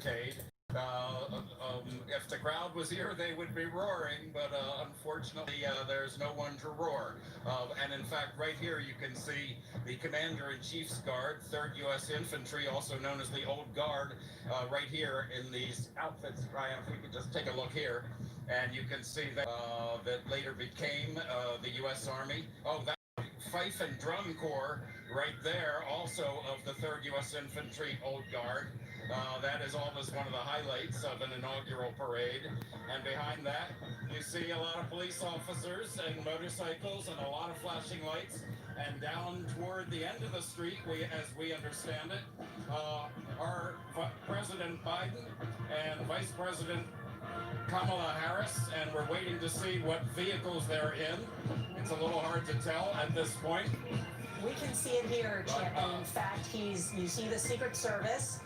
motorcade. If the crowd was here, they would be roaring, but unfortunately, there's no one to roar. And in fact, right here, you can see the Commander-in-Chief's Guard, 3rd U.S. Infantry, also known as the Old Guard, right here in these outfits. Ryan, if we could just take a look here, and you can see that that later became the U.S. Army. Oh, that Fife and Drum Corps right there, also of the 3rd U.S. Infantry Old Guard. That is always one of the highlights of an inaugural parade. And behind that, you see a lot of police officers and motorcycles and a lot of flashing lights. And down toward the end of the street, as we understand it, are President Biden and Vice President Kamala Harris, and we're waiting to see what vehicles they're in. It's a little hard to tell at this point. We can see it here, Chip. And in fact, you see the Secret Service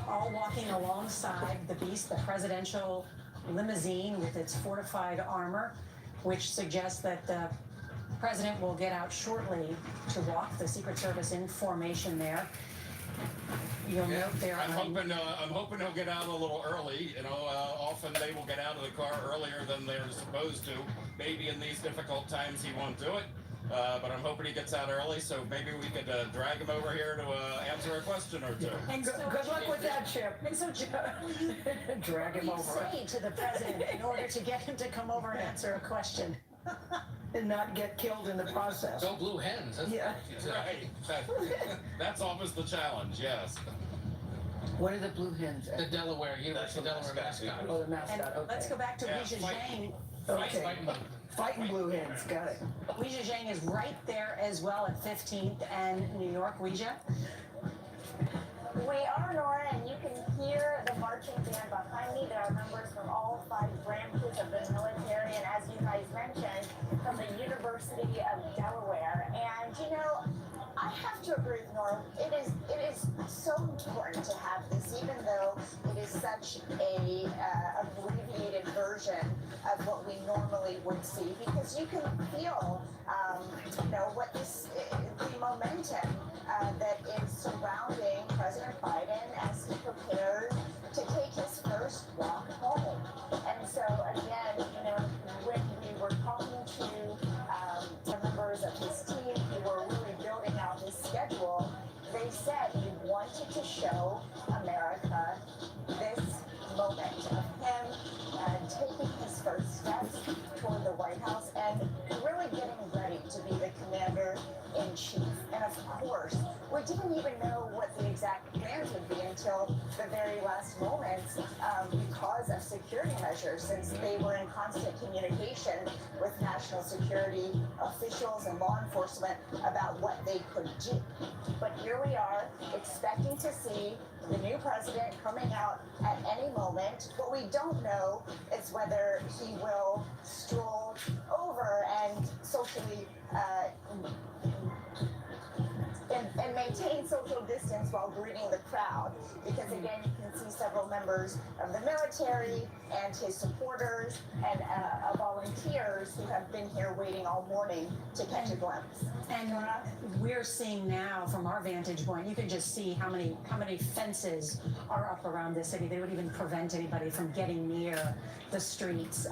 all walking alongside the Beast, the presidential limousine with its fortified armor, which suggests that the president will get out shortly to walk. The Secret Service in formation there. You'll note there. I'm hoping he'll get out a little early. You know, often they will get out of the car earlier than they're supposed to. Maybe in these difficult times he won't do it. But I'm hoping he gets out early, so maybe we could drag him over here to answer a question or two. And good luck with that, Chip. And so, drag him over. What do you say to the president in order to get him to come over and answer a question? And not get killed in the process. Go Blue Hens. Yeah. Right. That's always the challenge, yes. What are the Blue Hens? The Delaware, University of Delaware mascot. Oh, the mascot, And okay. let's go back to Wei Zhejiang. Okay. Fighting Blue Hens, got it. Wei Zhejiang is right there as well at 15th and New York. Weijia? We are, Nora, and you can hear the marching band behind me. There are members from all 5 branches of the military, and as you guys mentioned, from the University of Delaware. And, you know, I have to agree with Nora. It is so important to have this, even though it is such a abbreviated version of what we normally would see, because you can feel, you know, what the momentum that is surrounding President Biden as he prepares to take his first walk home. And so, again, you know, when we were talking to members of his team who were really building out his schedule, they said he wanted to show America this moment of him taking his first steps toward the White House and really getting ready to be the commander-in-chief. And of course, we didn't even know what the exact plans would be until the very last moments because of security measures, since they were in constant communication with national security officials and law enforcement about what they could do. But here we are, expecting to see the new president coming out at any moment. What we don't know is whether he will stroll over and socially and maintain social distance while greeting the crowd, because again, you can see several members of the military and his supporters and volunteers who have been here waiting all morning to catch a glimpse. And we're seeing now from our vantage point, you can just see how many fences are up around this city. They would even prevent anybody from getting near the streets.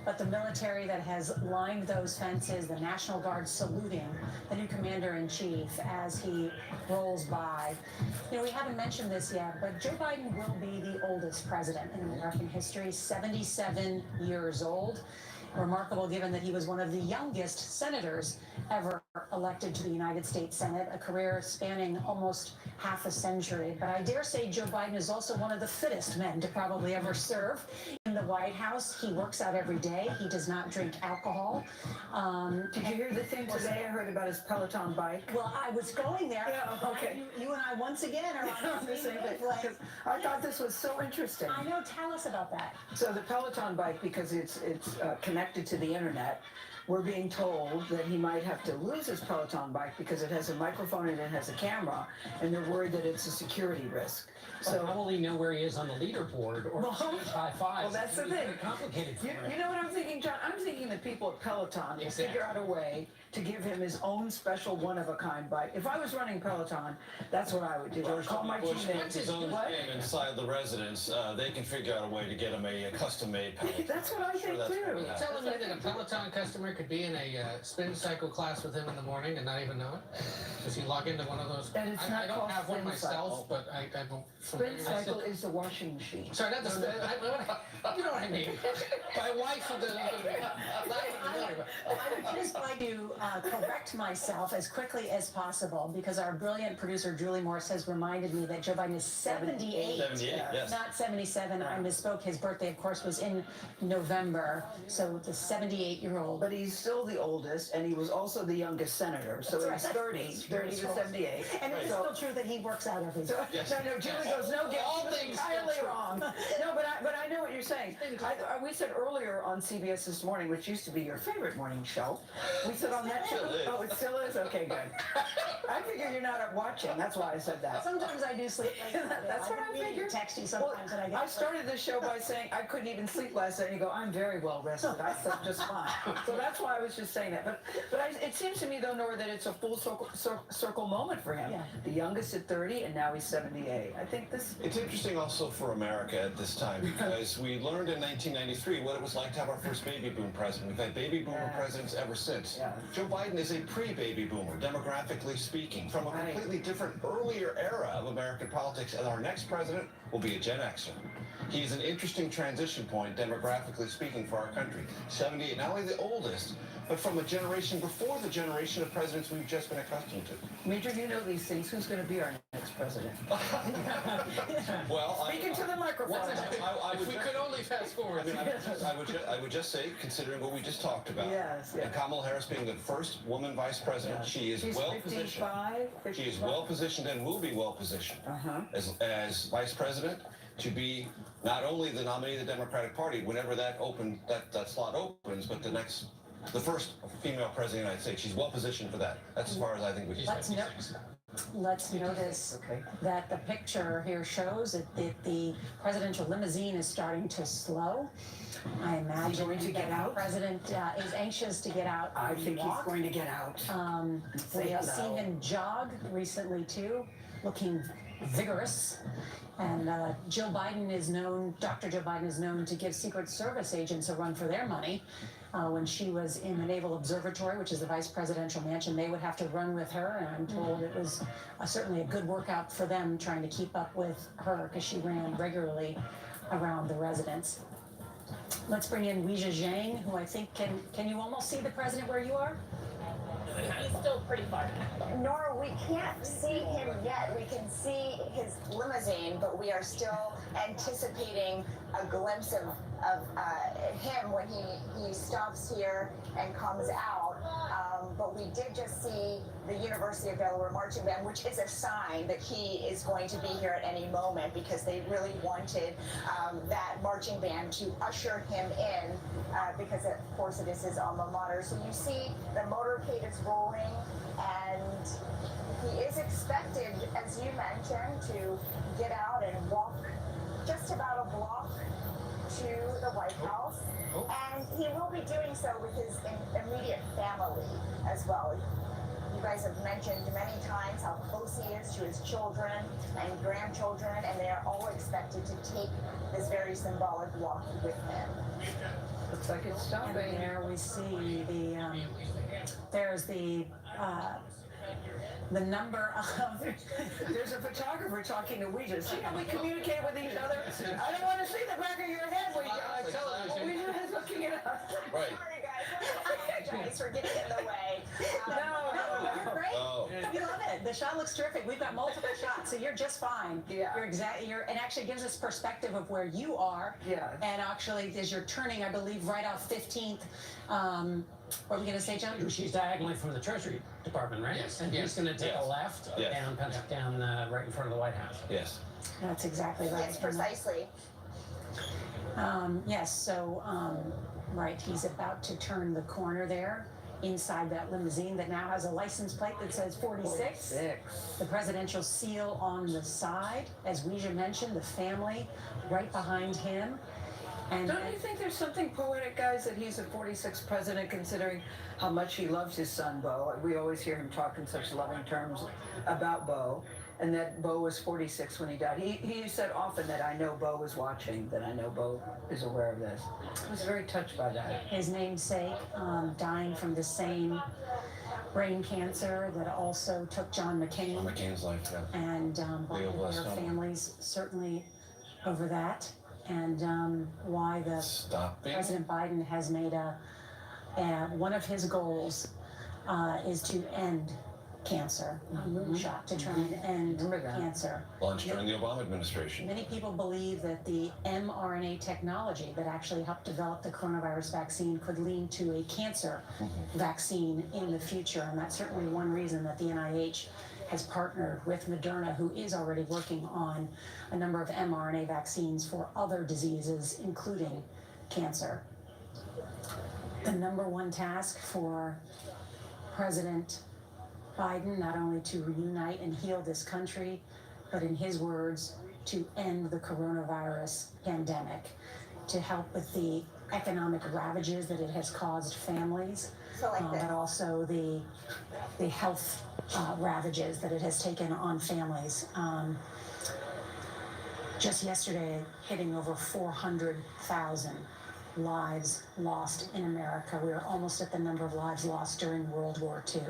But the military that has lined those fences, the National Guard saluting the new commander-in-chief as he rolls by. You know, we haven't mentioned this yet, but Joe Biden will be the oldest president in American history, 77 years old. Remarkable given that he was one of the youngest senators ever elected to the United States Senate, a career spanning almost half a century. But I dare say Joe Biden is also one of the fittest men to probably ever serve in the White House. He works out every day. He does not drink alcohol. Did you hear the thing today? I heard about his Peloton bike. Well, I was going there. Yeah, okay. You and I once again are on the same wavelength. I thought this was so interesting. I know. Tell us about that. So the Peloton bike, because it's connected to the internet, we're being told that he might have to lose his Peloton bike because it has a microphone and it has a camera, and they're worried that it's a security risk. So how will he know where he is on the leaderboard or high fives? Well, that's the It's thing. very complicated for him. You know what I'm thinking, John? I'm thinking that people at Peloton will Exactly. figure out a way to give him his own special one-of-a-kind bike. If I was running Peloton, that's what I would do. I would call my Bush team puts his own in. What? thing inside the residence. They can figure out a way to get him a custom-made Peloton. That's what I think that's too. what we You're have. telling me that a Peloton customer could be in a spin cycle class with him in the morning and not even know it? Does he log into one of those? And it's I not don't called have one spin myself, cycle. but I don't. Spin cycle is the washing machine. Sorry, not the spin. You know what I mean. My wife of the. I just like to correct myself as quickly as possible because our brilliant producer Julie Morse has reminded me that Joe Biden is 78. 78, yes. Not 77. I misspoke. His birthday, of course, was in November. So the 78-year-old. But he's still the oldest, and he was also the youngest senator. So That's he's right. 30 to 78. And it's So- still true that he works out every day. No, Julie goes, no, All that's things entirely still true. wrong. No, but I know what you're saying. We said earlier on CBS This Morning, which used to be your favorite morning show, we said on that show, Still is. oh, it still is? Okay, good. I figure you're not up watching. That's why I said that. Sometimes I do sleep late. That's what I really figured. Text you Well, sometimes and I get I started the show by saying I couldn't even sleep last night, and you go, I'm very well rested. I slept just fine. So that's why I was just saying that. But it seems to me, though, Nora, that it's a full circle moment for him. Yeah. The youngest at 30, and now he's 78. I think this. It's interesting also for America at this time because we learned in 1993 what it was like to have our first baby boom president. We've had baby boomer Yeah. presidents ever since. Yeah. Joe Biden is a pre-baby boomer, demographically speaking, from a Right. completely different earlier era of American politics. And our next president will be a Gen Xer. He's an interesting transition point, demographically speaking, for our country. 78, not only the oldest, but from a generation before the generation of presidents we've just been accustomed to. Major, you know these things. Who's going to be our next president? Well, Speaking to the microphone. I If would we just- could only fast forward. I would just say, considering what we just talked about, Yes, yeah. and Kamala Harris being the first woman vice president, she is She's well positioned. 55. She is well positioned and will be well positioned Uh-huh. as vice president to be not only the nominee of the Democratic Party whenever that slot opens, but the first female president of the United States. She's well positioned for that. That's as far as I think we can. Let's notice Okay. that the picture here shows that the presidential limousine is starting to slow. I imagine going to get that out? the president is anxious to get out. I and think he's walk. going to get out. We have seen him jog recently too, looking vigorous. And Dr. Joe Biden is known to give Secret Service agents a run for their money. When she was in the Naval Observatory, which is the vice presidential mansion, they would have to run with her. And I'm told it was certainly a good workout for them trying to keep up with her because she ran regularly around the residence. Let's bring in Weijia Zhang, who I think can you almost see the president where you are? He's still pretty far. Nora, we can't see him yet. We can see his limousine, but we are still anticipating a glimpse of him when he stops here and comes out. But we did just see the University of Delaware marching band, which is a sign that he is going to be here at any moment because they really wanted that marching band to usher him in because, of course, it is his alma mater. So you see the motorcade is rolling, and he is expected, as you mentioned, to get out and walk just about a block to the White House. And he will be doing so with his immediate family as well. You guys have mentioned many times how close he is to his children and grandchildren, and they are all expected to take this very symbolic walk with him. Looks like it's And stopping. there we see there's the number of There's a photographer talking to Weijia. See how we communicate with each other? I don't want to see the back of your head, Weijia. Weijia is looking it up. Right. Sorry, guys. I apologize for getting in the way. No, you're great. Oh. We love it. The shot looks terrific. We've got multiple shots, so you're just fine. Yeah. It actually gives us perspective of where you are. Yeah. And actually, as you're turning, I believe, right off 15th. What are we going to say, John? She's diagonally from the Treasury Department, right? Yes, And yes. he's going to take Yes. a left Yes. down right in front of the White House. Yes. That's exactly right. Yes, precisely. Yes, so, right, he's about to turn the corner there inside that limousine that now has a license plate that says 46. The presidential seal on the side, as Weija mentioned, the family right behind him. And Don't you think there's something poetic, guys, that he's a 46th president, considering how much he loves his son, Beau? We always hear him talk in such loving terms about Beau, and that Beau was 46 when he died. He said often that I know Beau is watching, that I know Beau is aware of this. I was very touched by that. his namesake dying from the same brain cancer that also took John McCain. John McCain's life, yeah. And their families certainly over that, and why the Stopping. President Biden has made one of his goals is to end cancer, a moonshot to try and end cancer. Launched during the Obama administration. Many people believe that the mRNA technology that actually helped develop the coronavirus vaccine could lead to a cancer vaccine in the future, and that's certainly one reason that the NIH has partnered with Moderna, who is already working on a number of mRNA vaccines for other diseases, including cancer. The number one task for President Biden, not only to reunite and heal this country, but in his words, to end the coronavirus pandemic, to help with the economic ravages that it has caused families, but also the health ravages that it has taken on families. Just yesterday, hitting over 400,000 lives lost in America. We are almost at the number of lives lost during World War II.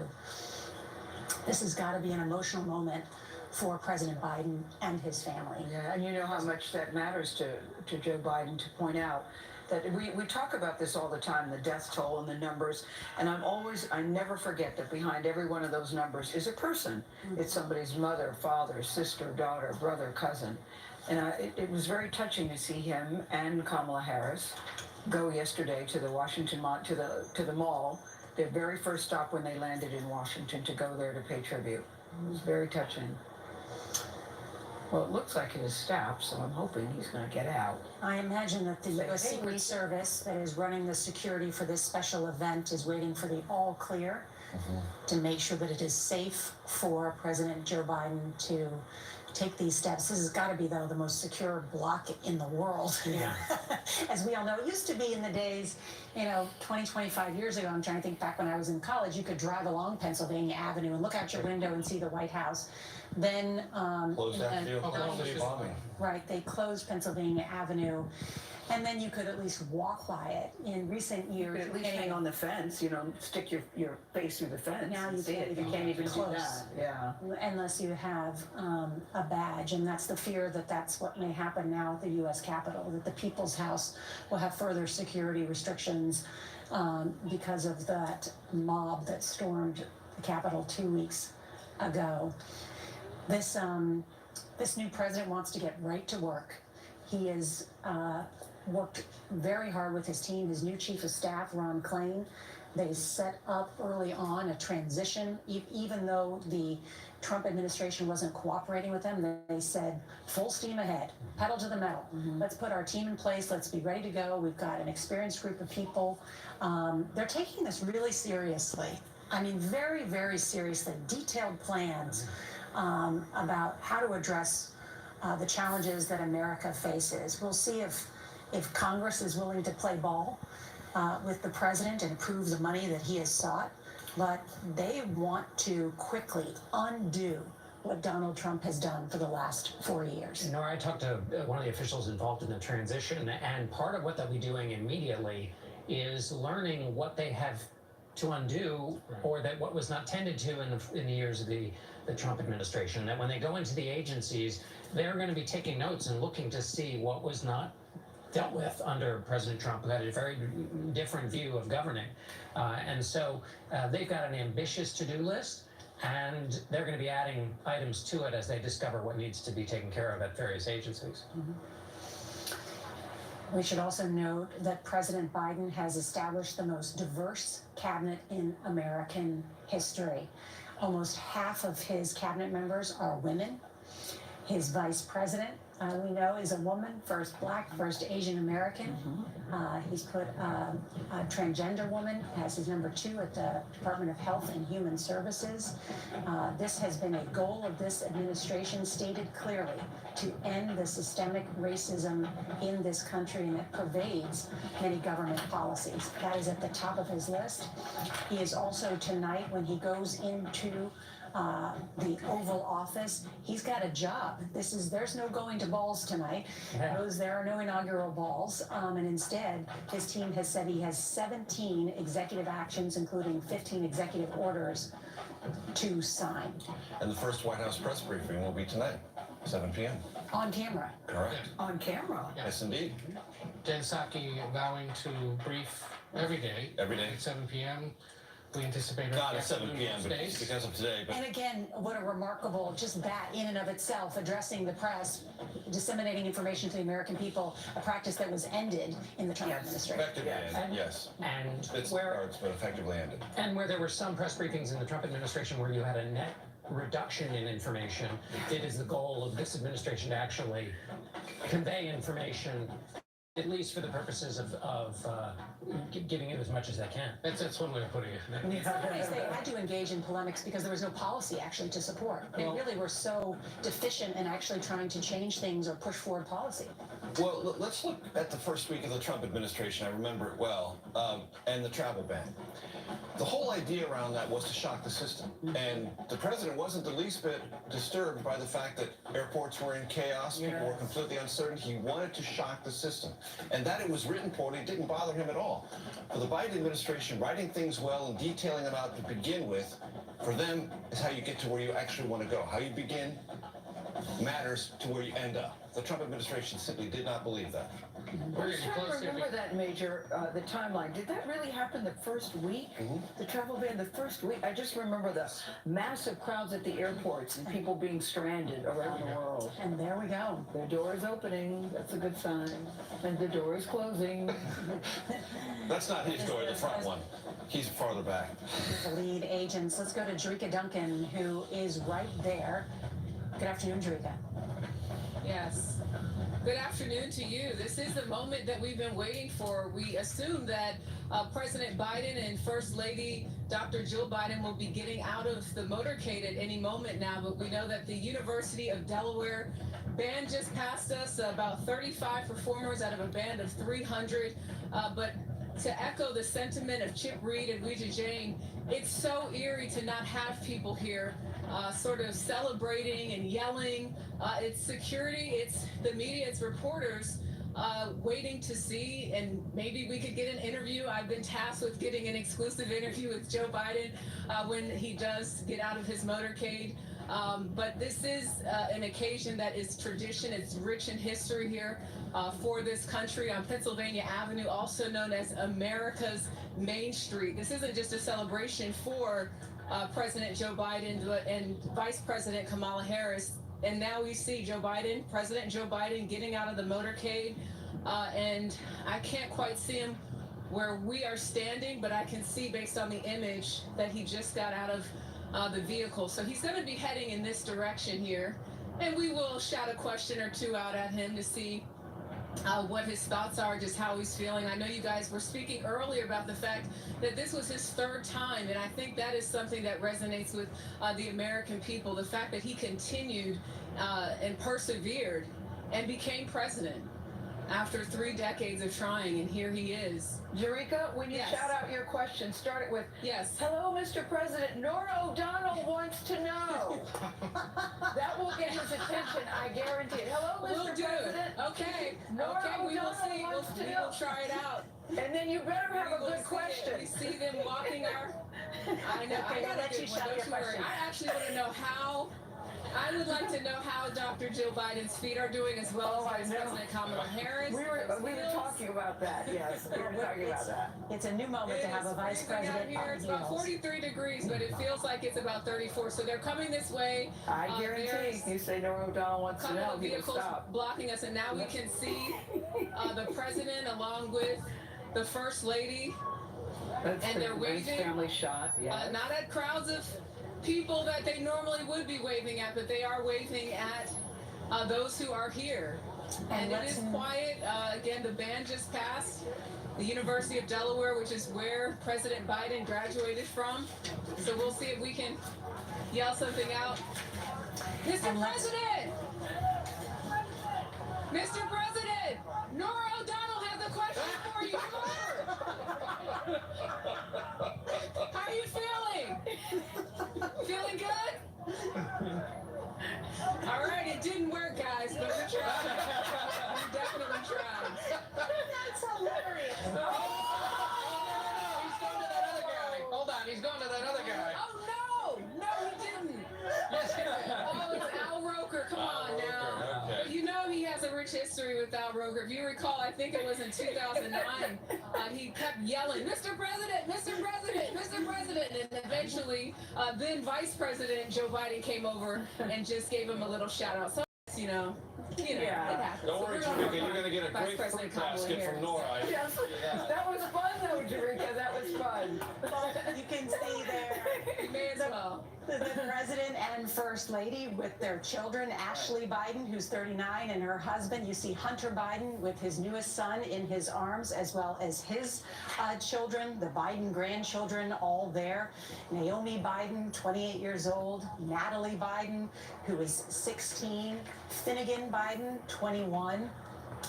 This has got to be an emotional moment for President Biden and his family. Yeah, and you know how much that matters to Joe Biden to point out that we talk about this all the time, the death toll and the numbers, and I never forget that behind every one of those numbers is a person. It's somebody's mother, father, sister, daughter, brother, cousin. And it was very touching to see him and Kamala Harris go yesterday to the to the mall, their very first stop when they landed in Washington, to go there to pay tribute. It was very touching. Well, it looks like it is stopped, so I'm hoping he's going to get out. I imagine that the U.S. Hey, Secret Service that is running the security for this special event is waiting for the all clear to make sure that it is safe for President Joe Biden to take these steps. This has got to be, though, the most secure block in the world. Yeah. As we all know, it used to be in the days, 20, 25 years ago. I'm trying to think back when I was in college, you could drive along Pennsylvania Avenue and look out your window and see the White House. Then, Closed after the Oklahoma City bombing. right, they closed Pennsylvania Avenue, and then you could at least walk by it. In recent years, At least hang on the fence, stick your face through the fence. Now and you see can't it. even You can't even do close. that. Yeah. unless you have a badge, and that's the fear that that's what may happen now at the U.S. Capitol, that the People's House will have further security restrictions because of that mob that stormed the Capitol 2 weeks ago. This new president wants to get right to work. He has worked very hard with his team, his new chief of staff, Ron Klain. They set up early on a transition, even though the Trump administration wasn't cooperating with them. They said, full steam ahead, pedal to the metal. Let's put our team in place. Let's be ready to go. We've got an experienced group of people. They're taking this really seriously. I mean, very, very seriously. Detailed plans about how to address the challenges that America faces. We'll see if Congress is willing to play ball with the president and approve the money that he has sought, but they want to quickly undo what Donald Trump has done for the last 4 years. Nora, I talked to one of the officials involved in the transition, and part of what they'll be doing immediately is learning what they have to undo, or that what was not tended to in the years of the Trump administration. That when they go into the agencies, they're going to be taking notes and looking to see what was not dealt with under President Trump, who had a very different view of governing. And so they've got an ambitious to-do list, and they're going to be adding items to it as they discover what needs to be taken care of at various agencies. We should also note that President Biden has established the most diverse cabinet in American history. Almost half of his cabinet members are women. His vice president we know is a woman, first Black, first Asian American. He's put a transgender woman as his number 2 at the Department of Health and Human Services. This has been a goal of this administration, stated clearly, to end the systemic racism in this country, and that pervades many government policies. That is at the top of his list. He is also tonight, when he goes into the Oval Office, he's got a job. There's no going to balls tonight. There are no inaugural balls, and instead his team has said he has 17 executive actions, including 15 executive orders, to sign. And the first White House press briefing will be tonight, 7 p.m. On camera. Correct. On camera. Yes, indeed. Jen Psaki vowing to brief every day. Every day. At 7 p.m. We anticipate Not at 7 p.m. but space. because of today. But And again, what a remarkable, just that in and of itself, addressing the press, disseminating information to the American people, a practice that was ended in the Trump administration. effectively ended, yes. And It's where hard, but effectively ended. And where there were some press briefings in the Trump administration where you had a net reduction in information, it is the goal of this administration to actually convey information, at least for the purposes of giving it as much as they can. That's one way of putting it. In some ways, they had to engage in polemics because there was no policy actually to support. They really were so deficient in actually trying to change things or push forward policy. Well, let's look at the first week of the Trump administration. I remember it well, and the travel ban. The whole idea around that was to shock the system. And the president wasn't the least bit disturbed by the fact that airports were in chaos, people were completely uncertain. He wanted to shock the system. And that it was written poorly didn't bother him at all. For the Biden administration, writing things well and detailing them out to begin with, for them, is how you get to where you actually want to go. How you begin matters to where you end up. The Trump administration simply did not believe that. We're I'm getting trying close to here. remember that, Major, the timeline. Did that really happen the first week? The travel ban the first week? I just remember the massive crowds at the airports and people being stranded around the world. And there we go. The door is opening. That's a good sign. And the door is closing. That's not his door, the front one. He's farther back. The lead agents. Let's go to Jerika Duncan, who is right there. Good afternoon, Jerika. Yes. Good afternoon to you. This is the moment that we've been waiting for. We assume that President Biden and First Lady Dr. Jill Biden will be getting out of the motorcade at any moment now, but we know that the University of Delaware band just passed us, about 35 performers out of a band of 300. But to echo the sentiment of Chip Reed and Ouija Jane, it's so eerie to not have people here sort of celebrating and yelling. It's security, it's the media, it's reporters waiting to see, and maybe we could get an interview. I've been tasked with getting an exclusive interview with Joe Biden when he does get out of his motorcade. But this is an occasion that is tradition. It's rich in history here for this country on Pennsylvania Avenue, also known as America's Main Street. This isn't just a celebration for President Joe Biden and Vice President Kamala Harris. And now we see President Joe Biden getting out of the motorcade. And I can't quite see him where we are standing, but I can see based on the image that he just got out of the vehicle. So he's going to be heading in this direction here. And we will shout a question or two out at him to see what his thoughts are, just how he's feeling. I know you guys were speaking earlier about the fact that this was his third time, and I think that is something that resonates with the American people, the fact that he continued and persevered and became president after 3 decades of trying, and here he is. Jerika, when you Yes. shout out your question, start it with, Yes. hello, Mr. President. Nora O'Donnell wants to know. That will get his attention, I guarantee it. Hello, Mr. We'll do President. it. Okay. Nora Okay, we will O'Donnell see. wants to We know. will try it out. And then you better have We a will good see it. question. We see them walking our. I know. Okay, I got we'll let a you good one. shout Don't your you worry. question. I actually want to know how. I would like to know how Dr. Jill Biden's feet are doing, as well Oh, I as know. President Kamala Harris. We were talking about that, yes. We were talking about that. It's a new moment to have a vice freezing out president here. on It's about heels. 43 degrees, but it feels like it's about 34. So they're coming this way. I There's guarantee you say Nora O'Donnell wants a to couple know, of he would vehicles stop. blocking us, and now we can see the president along with the first lady. That's and a they're nice waving, family shot, yeah. Not at crowds of people that they normally would be waving at, but they are waving at those who are here. And it is quiet. Again, the band just passed the University of Delaware, which is where President Biden graduated from. So we'll see if we can yell something out. Mr. President! Mr. President! Nora O'Donnell has a question for you. How are you feeling? Feeling good? All right, it didn't work, guys, but we tried. We definitely tried. That's hilarious. He's going to that other guy. Hold on, he's going to that other guy. Oh, no! No, he didn't. Yes, he did. Oh, it's Al Roker. Come on now. Okay. But you know he has a rich history with Al Roker. If you recall, I think it was in 2009, he kept yelling, Mr. President, Mr. President, Mr. President. And eventually, then Vice President Joe Biden came over and just gave him a little shout out. So, it happens. Don't worry, So we're Jamaica, you're going to get a Vice great President fruit basket Kamala from Nora. Yes, that was fun though, Jerika. That was fun. You can see there You may as well. the president and first lady with their children, Ashley Biden, who's 39, and her husband. You see Hunter Biden with his newest son in his arms, as well as his children, the Biden grandchildren, all there. Naomi Biden, 28 years old, Natalie Biden, who is 16, Finnegan Biden, 21,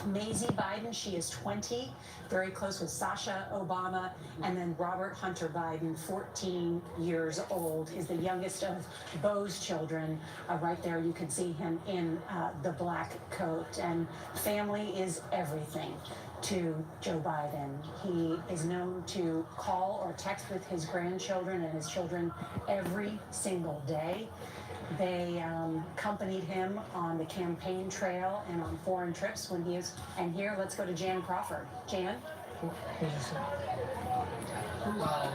Maisie Biden, she is 20, very close with Sasha Obama, and then Robert Hunter Biden, 14 years old, is the youngest of Beau's children. Right there, you can see him in the black coat. And family is everything to Joe Biden. He is known to call or text with his grandchildren and his children every single day. They accompanied him on the campaign trail and on foreign trips when he was. And here, let's go to Jan Crawford. Jan?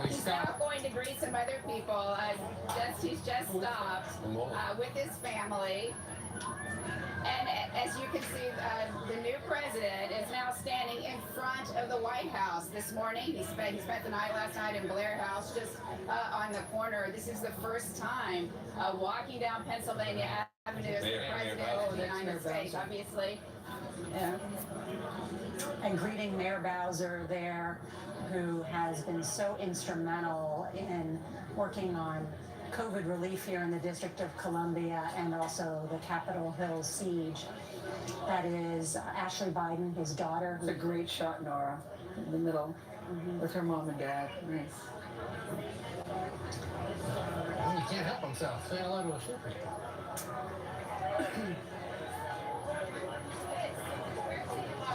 He's now going to greet some other people. He's just stopped with his family. And as you can see, the new president is now standing in front of the White House this morning. He spent the night last night in Blair House, just on the corner. This is the first time walking down Pennsylvania Avenue as the president of the United States, obviously. Yeah. And greeting Mayor Bowser there, who has been so instrumental in working on COVID relief here in the District of Columbia and also the Capitol Hill siege. That is Ashley Biden, his daughter. It's a great shot, Nora, in the middle with her mom and dad. Nice. Well, he can't help himself. Say hello to a super.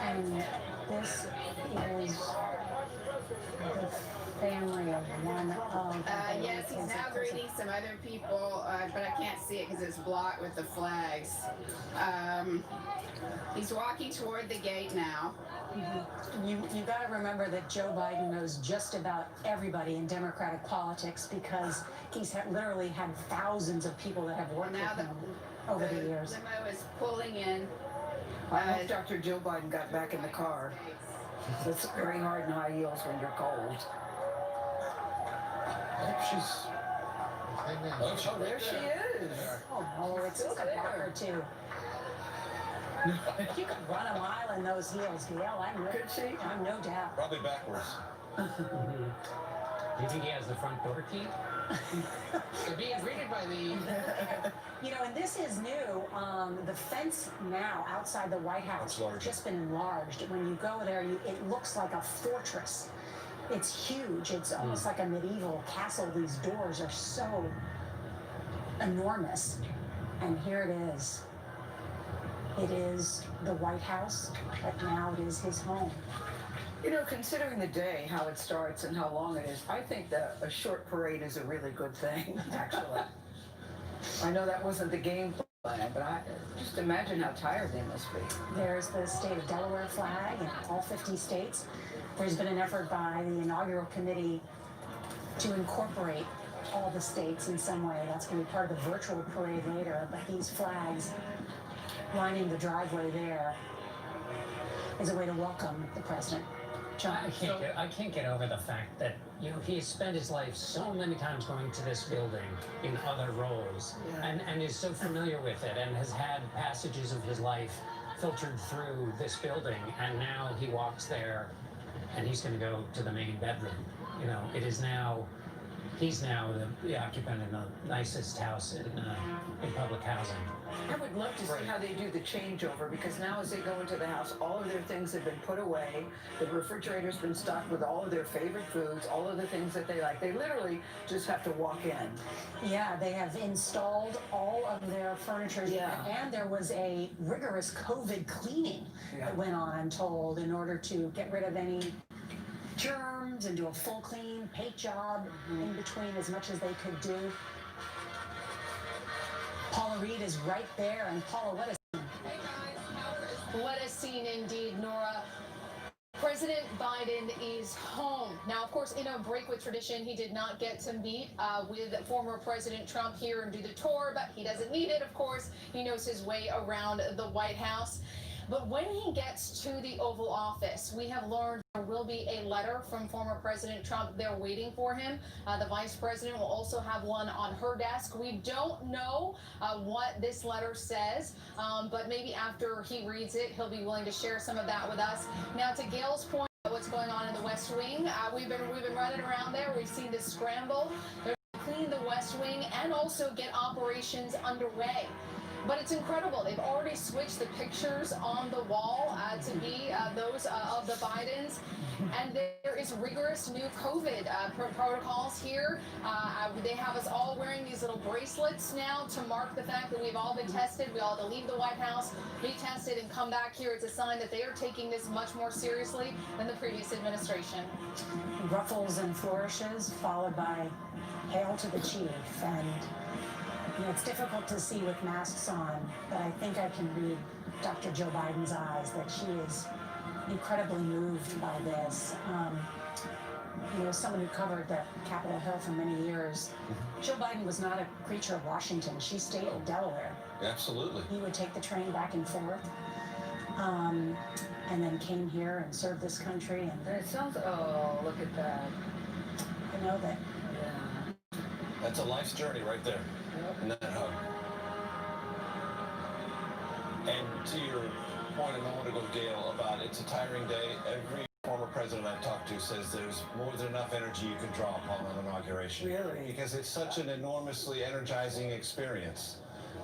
And this is the family of one of the Yes, he's now greeting some other people, but I can't see it because it's blocked with the flags. He's walking toward the gate now. You got to remember that Joe Biden knows just about everybody in Democratic politics because he's literally had thousands of people that have worked Now with him over the years. limo is pulling in. I hope Dr. Joe Biden got back in the car. It's very hard in high heels when you're cold. Oh, There she is. Oh, it's a backer too. You could run a mile in those heels, Gail. Could she? I'm no doubt. Probably backwards. Do you think he has the front door key? They're being greeted by the. And this is new. The fence now outside the White House has just been enlarged. When you go there, it looks like a fortress. It's huge. It's almost like a medieval castle. These doors are so enormous. And here it is. It is the White House, but now it is his home. Considering the day, how it starts and how long it is, I think that a short parade is a really good thing, actually. I know that wasn't the game plan, but I just imagine how tired they must be. There's the state of Delaware flag in all 50 states. There's been an effort by the inaugural committee to incorporate all the states in some way. That's going to be part of the virtual parade later, but these flags lining the driveway there is a way to welcome the president John. I can't get over the fact that, you know, he has spent his life so many times going to this building in other roles, and is so familiar with it, and has had passages of his life filtered through this building, and now he walks there and he's going to go to the main bedroom. You know, it is now, he's now the occupant in the nicest house in public housing. I would love to see how they do the changeover, because now as they go into the house, all of their things have been put away. The refrigerator's been stocked with all of their favorite foods, all of the things that they like. They literally just have to walk in. Yeah, they have installed all of their furniture. Yeah. And there was a rigorous COVID cleaning that went on, I'm told, in order to get rid of any germs and do a full clean paint job in between as much as they could do. Paula Reed is right there, and Paula, what a scene. Hey guys, What a scene indeed, Nora. President Biden is home. Now, of course, in a break with tradition, he did not get to meet with former President Trump here and do the tour, but he doesn't need it, of course. He knows his way around the White House. But when he gets to the Oval Office, we have learned there will be a letter from former President Trump there waiting for him. The vice president will also have one on her desk. We don't know what this letter says, but maybe after he reads it, he'll be willing to share some of that with us. Now, to Gail's point, what's going on in the West Wing, we've been running around there. We've seen this scramble. They're going to clean the West Wing and also get operations underway. But it's incredible. They've already switched the pictures on the wall to be those of the Bidens. And there is rigorous new COVID protocols here. They have us all wearing these little bracelets now to mark the fact that we've all been tested. We all have to leave the White House, be tested, and come back here. It's a sign that they are taking this much more seriously than the previous administration. Ruffles and flourishes, followed by hail to the chief. And you know, it's difficult to see with masks on, but I think I can read Dr. Joe Biden's eyes that she is incredibly moved by this. You know, someone who covered the Capitol Hill for many years, Joe Biden was not a creature of Washington. She stayed in Delaware. Absolutely. He would take the train back and forth, and then came here and served this country. And it sounds, oh, look at that. I know that. Yeah. That's a life's journey right there. In that hug. And to your point a moment ago, Gail, about it's a tiring day. Every former president I've talked to says there's more than enough energy you can draw upon an inauguration. Really? Because it's such an enormously energizing experience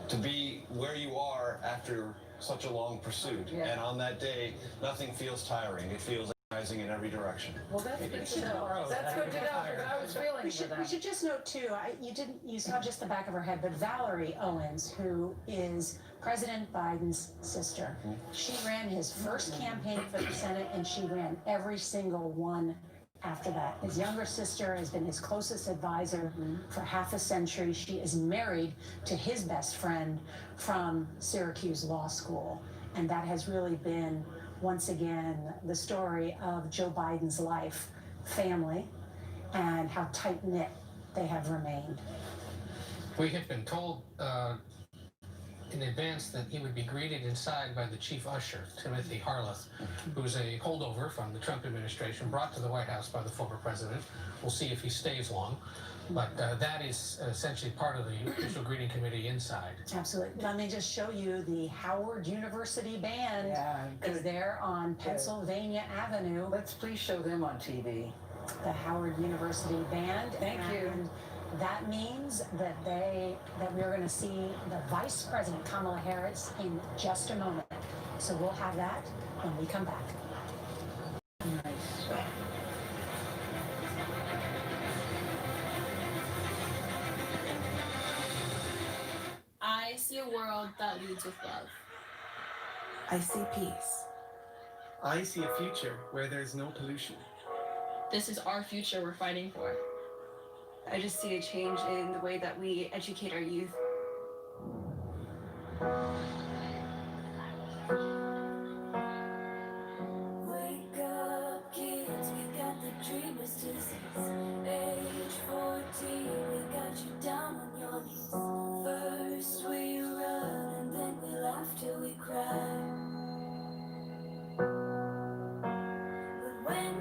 to be where you are after such a long pursuit. Yeah. And on that day, nothing feels tiring. It feels energizing in every direction. Well, that's good to know. That's good to know, because I was feeling We for that. should just note too, you saw just the back of her head, but Valerie Owens, who is President Biden's sister, she ran his first campaign for the Senate, and she ran every single one after that. His younger sister has been his closest advisor for half a century. She is married to his best friend from Syracuse Law School, and that has really been, once again, the story of Joe Biden's life, family, and how tight-knit they have remained. We had been told in advance that he would be greeted inside by the chief usher, Timothy Harleth, who's a holdover from the Trump administration, brought to the White House by the former president. We'll see if he stays long. But that is essentially part of the official greeting committee inside. Absolutely. Let me just show you the Howard University Band is Good. there on Pennsylvania Avenue. Let's please show them on TV. The Howard University Band. Thank you. And that means that we're going to see the Vice President Kamala Harris in just a moment. So we'll have that when we come back. Nice. I see a world that leads with love. I see peace. I see a future where there's no pollution. This is our future we're fighting for. I just see a change in the way that we educate our youth. Wake up, kids, we got the dreamers disease. Age 14, we got you down on your knees. First we run and then we laugh till we cry. But when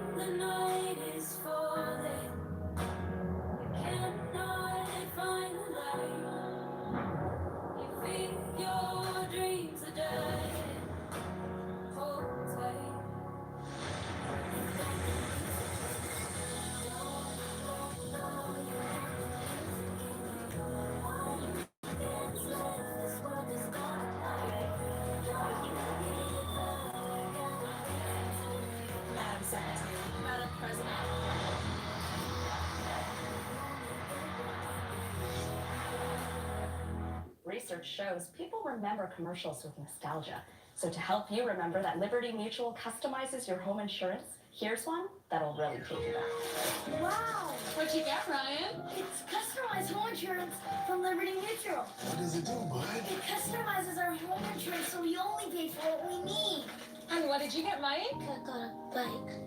research shows people remember commercials with nostalgia. So to help you remember that Liberty Mutual customizes your home insurance, here's one that'll really take you back. Wow! What'd you get, Ryan? It's customized home insurance from Liberty Mutual. What does it do, bud? It customizes our home insurance so we only pay for what we need. And what did you get, Mike? I got a bike.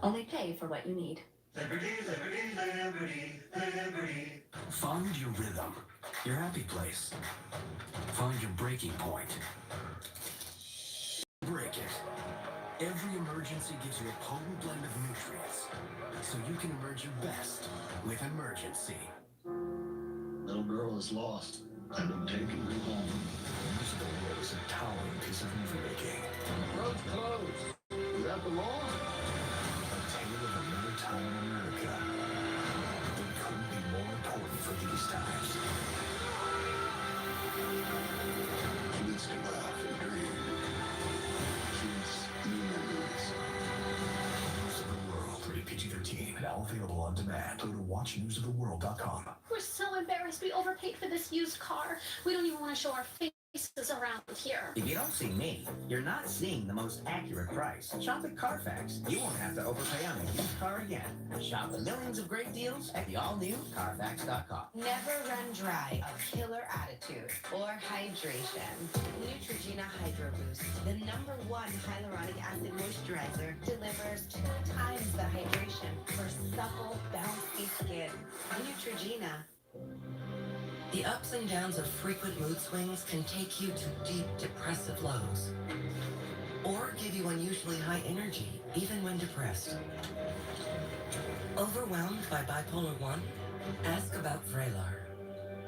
Only pay for what you need. Liberty, liberty, liberty, liberty. Find your rhythm, your happy place. Find your breaking point. Break it. Every emergency gives you a potent blend of nutrients, so you can emerge your best with Emergency. Little girl is lost. I've been taking her home. Use the road as a towering piece of movie-making. Road's closed. Is that the law? A tale of another time in America. It couldn't be more important for these times. Kids can laugh and dream. Kids need memories. News of the World. Rated PG-13. Now available on demand. Go to watchnewsoftheworld.com. We're so embarrassed. We overpaid for this used car. We don't even want to show our faces around here. If you don't see me, you're not seeing the most accurate price. Shop at Carfax. You won't have to overpay on a used car again. Shop the millions of great deals at the all-new Carfax.com. Never run dry. A killer attitude or hydration. Neutrogena Hydro Boost, the #1 hyaluronic acid moisturizer, delivers 2 times the hydration for supple, bouncy skin. Neutrogena. The ups and downs of frequent mood swings can take you to deep depressive lows, or give you unusually high energy even when depressed. Overwhelmed by bipolar 1? Ask about Vraylar.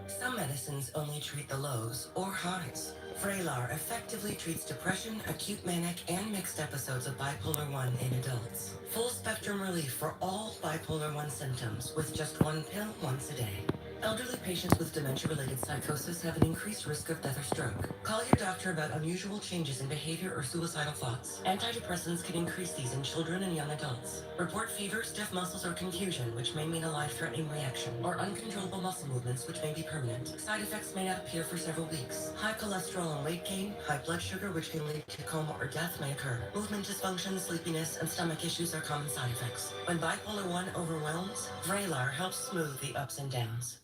Some medicines only treat the lows or highs. Vraylar effectively treats depression, acute manic, and mixed episodes of bipolar 1 in adults. Full spectrum relief for all bipolar 1 symptoms with just 1 pill once a day. Elderly patients with dementia-related psychosis have an increased risk of death or stroke. Call your doctor about unusual changes in behavior or suicidal thoughts. Antidepressants can increase these in children and young adults. Report fever, stiff muscles, or confusion, which may mean a life-threatening reaction, or uncontrollable muscle movements, which may be permanent. Side effects may not appear for several weeks. High cholesterol and weight gain, high blood sugar, which can lead to coma or death, may occur. Movement dysfunction, sleepiness, and stomach issues are common side effects. When bipolar 1 overwhelms, Vraylar helps smooth the ups and downs.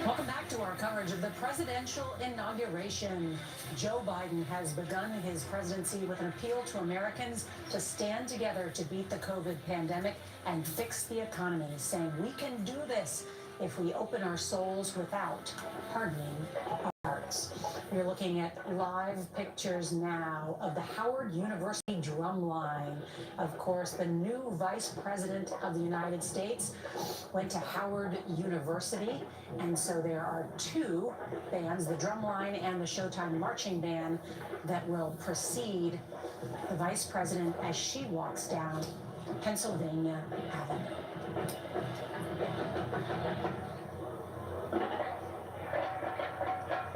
Welcome back to our coverage of the presidential inauguration. Joe Biden has begun his presidency with an appeal to Americans to stand together to beat the COVID pandemic and fix the economy, saying we can do this if we open our souls without hardening our hearts. We're looking at live pictures now of the Howard University drumline. Of course, the new vice president of the United States went to Howard University, and so there are 2 bands, the drumline and the Showtime marching band, that will precede the vice president as she walks down Pennsylvania Avenue.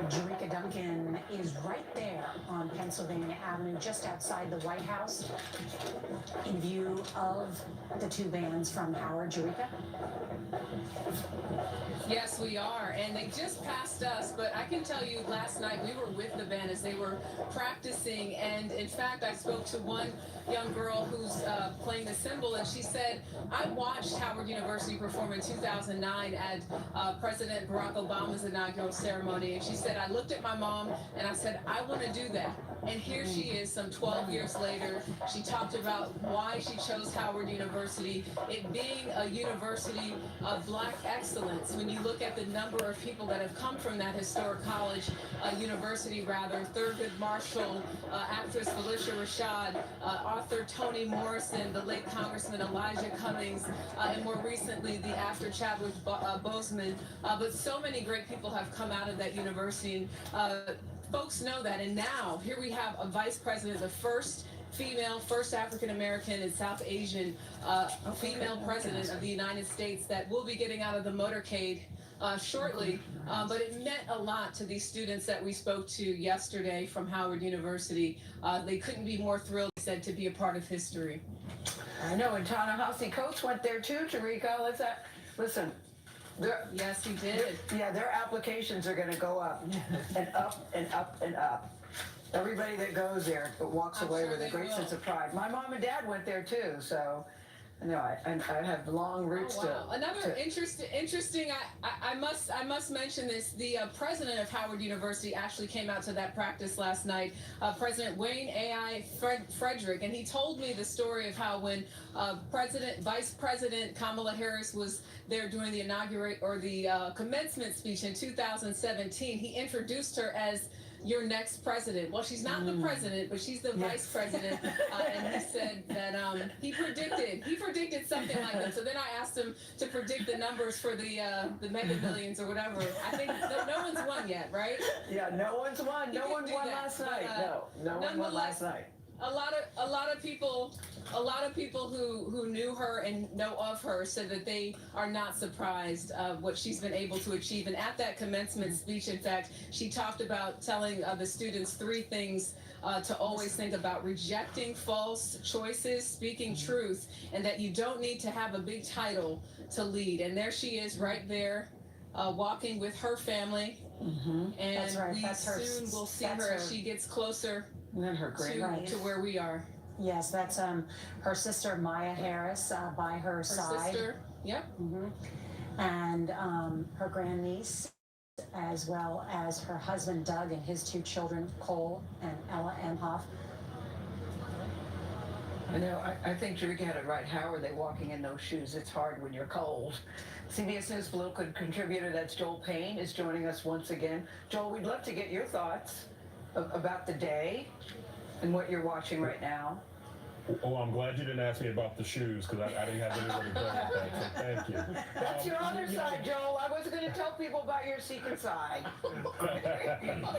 Jerika Duncan is right there on Pennsylvania Avenue, just outside the White House, in view of the 2 bands from Howard. Jerika? Yes, we are, and they just passed us, but I can tell you last night we were with the band as they were practicing, and in fact I spoke to one young girl who's playing the cymbal, and she said, I watched Howard University perform in 2009 at President Barack Obama's inaugural ceremony, and she said, I looked at my mom and I said, I want to do that. And here she is some 12 years later. She talked about why she chose Howard University, it being a university of Black excellence. When you look at the number of people that have come from that historic college, university rather, Thurgood Marshall, actress Felicia Rashad, author Toni Morrison, the late Congressman Elijah Cummings, and more recently the actor Chadwick Boseman. But so many great people have come out of that university. And, folks know that, and now here we have a vice president, the first female, first African-American and South Asian female president of the United States that will be getting out of the motorcade shortly, but it meant a lot to these students that we spoke to yesterday from Howard University. They couldn't be more thrilled, they said, to be a part of history. I know, and Ta-Nehisi Coates went there too, Tarika. Listen, yes, he did. Their applications are going to go up and up and up and up. Everybody that goes there walks away with a great sense of pride. My mom and dad went there too, so I have long roots Another interesting. I must mention this. The president of Howard University actually came out to that practice last night. President Wayne A.I. Frederick, and he told me the story of how when Vice President Kamala Harris was there doing the commencement speech in 2017, he introduced her as your next president. Well, she's not the president, but she's the vice president. And he said that he predicted something like that. So then I asked him to predict the numbers for the Mega Millions or whatever. I think no one's won yet, right? Yeah, no one's won. No one won last night. No one won last night. A lot of people who knew her and know of her said that they are not surprised of what she's been able to achieve. And at that commencement speech, in fact, she talked about telling the students 3 things to always think about: rejecting false choices, speaking truth, and that you don't need to have a big title to lead. And there she is right there, walking with her family. And That's right. we soon will see her as she gets closer to where we are. Yes, that's her sister Maya Harris by her side. Her sister, yep. And her grandniece, as well as her husband Doug and his 2 children, Cole and Ella Emhoff. I know. I think Jerika had it right. How are they walking in those shoes? It's hard when you're cold. CBS News political contributor, that's Joel Payne, is joining us once again. Joel, we'd love to get your thoughts about the day and what you're watching right now. Oh, I'm glad you didn't ask me about the shoes, because I didn't have anywhere to go with that, so thank you. That's your other side, Joel. I wasn't going to tell people about your secret side.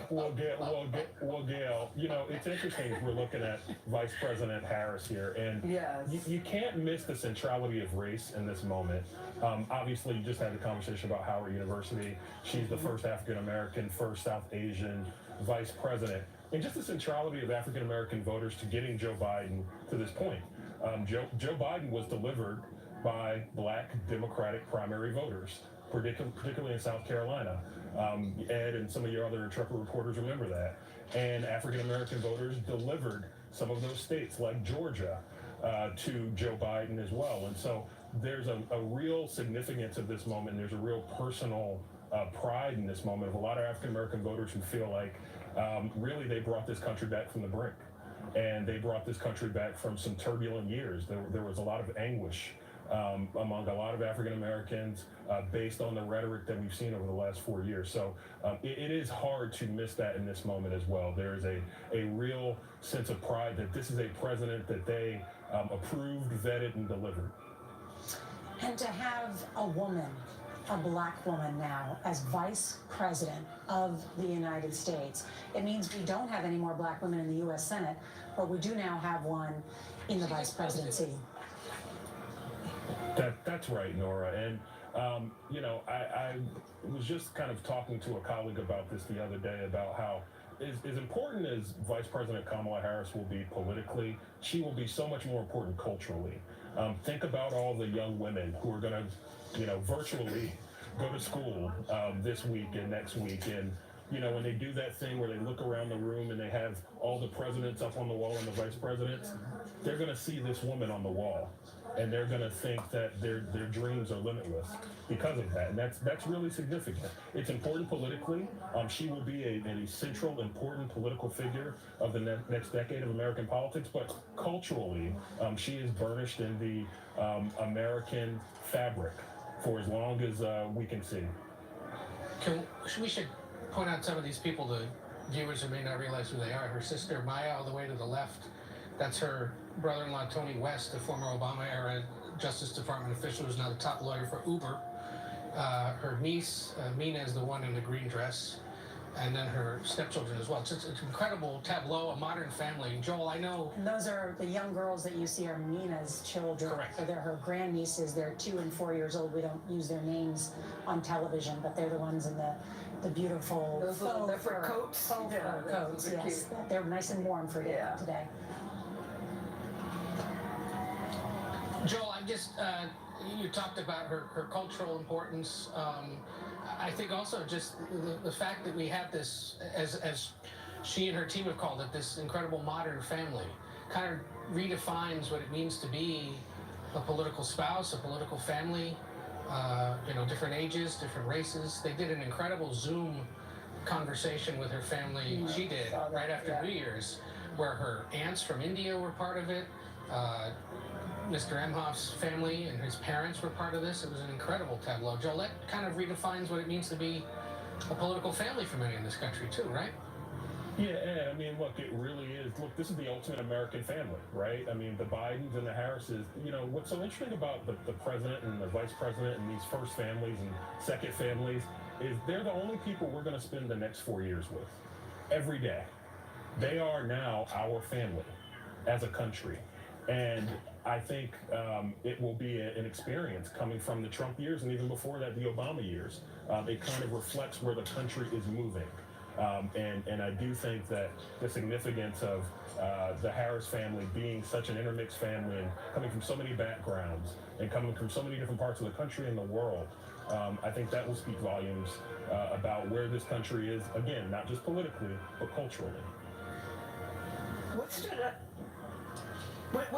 Well, Gail, it's interesting we're looking at Vice President Harris here, and you can't miss the centrality of race in this moment. Obviously, you just had the conversation about Howard University. She's the first African-American, first South Asian vice president. And just the centrality of African-American voters to getting Joe Biden to this point. Joe Biden was delivered by Black Democratic primary voters, particularly in South Carolina. Ed and some of your other intrepid reporters remember that. And African-American voters delivered some of those states, like Georgia, to Joe Biden as well. And so there's a real significance of this moment. There's a real personal pride in this moment of a lot of African-American voters who feel like really they brought this country back from the brink, and they brought this country back from some turbulent years. There was a lot of anguish among a lot of African Americans based on the rhetoric that we've seen over the last 4 years. So it is hard to miss that in this moment as well. There is a real sense of pride that this is a president that they approved, vetted, and delivered. And to have a woman, a Black woman now, as vice president of the United States, it means we don't have any more Black women in the U.S. Senate, but we do now have one in the vice presidency. That's right, Nora. And, I was just kind of talking to a colleague about this the other day about how as important as Vice President Kamala Harris will be politically, she will be so much more important culturally. Think about all the young women who are going to, virtually go to school this week and next week. And, when they do that thing where they look around the room and they have all the presidents up on the wall and the vice presidents, they're going to see this woman on the wall. And they're going to think that their dreams are limitless because of that. And that's really significant. It's important politically. She will be a central, important political figure of the next decade of American politics. But culturally, she is burnished in the American fabric for as long as we can see. We should point out some of these people to viewers who may not realize who they are. Her sister, Maya, all the way to the left. That's her brother-in-law, Tony West, a former Obama-era Justice Department official who's now the top lawyer for Uber. Her niece, Mina, is the one in the green dress. And then her stepchildren as well. It's an incredible tableau, a modern family. Joel, I know... And those are the young girls that you see are Mina's children. Correct. So they're her grandnieces. They're 2 and 4 years old. We don't use their names on television, but they're the ones in the beautiful faux fur coats. Faux fur coats, yes. They're nice and warm for you today. Joel, I just, you talked about her cultural importance. I think also just the fact that we have this, as she and her team have called it, this incredible modern family, kind of redefines what it means to be a political spouse, a political family, different ages, different races. They did an incredible Zoom conversation with her family. She did right after New Year's, where her aunts from India were part of it. Mr. Emhoff's family and his parents were part of this. It was an incredible tableau. Joel, that kind of redefines what it means to be a political family for many in this country too, right? Yeah, and I mean, look, it really is. Look, this is the ultimate American family, right? I mean, the Bidens and the Harrises, what's so interesting about the president and the vice president and these first families and second families is they're the only people we're going to spend the next 4 years with every day. They are now our family as a country. And I think it will be an experience coming from the Trump years and even before that, the Obama years. It kind of reflects where the country is moving. And I do think that the significance of the Harris family being such an intermixed family and coming from so many backgrounds and coming from so many different parts of the country and the world, I think that will speak volumes about where this country is, again, not just politically, but culturally. What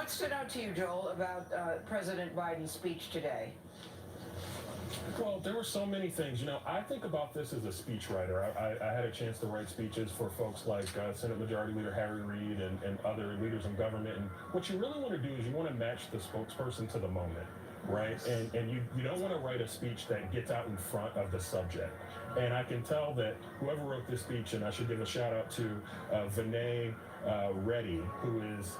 stood out to you, Joel, about President Biden's speech today? Well, there were so many things. I think about this as a speechwriter. I had a chance to write speeches for folks like Senate Majority Leader Harry Reid and other leaders in government. And what you really want to do is you want to match the spokesperson to the moment, right? And you don't want to write a speech that gets out in front of the subject. And I can tell that whoever wrote this speech, and I should give a shout out to Vinay Reddy, who is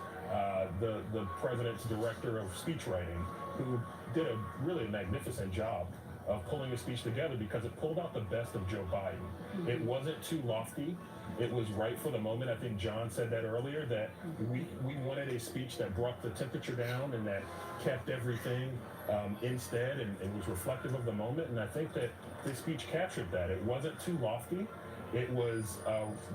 the president's director of speech writing, who did a really magnificent job of pulling a speech together because it pulled out the best of Joe Biden. Mm-hmm. It wasn't too lofty. It was right for the moment. I think John said that earlier, that we wanted a speech that brought the temperature down and that kept everything instead and was reflective of the moment. And I think that this speech captured that. It wasn't too lofty. It was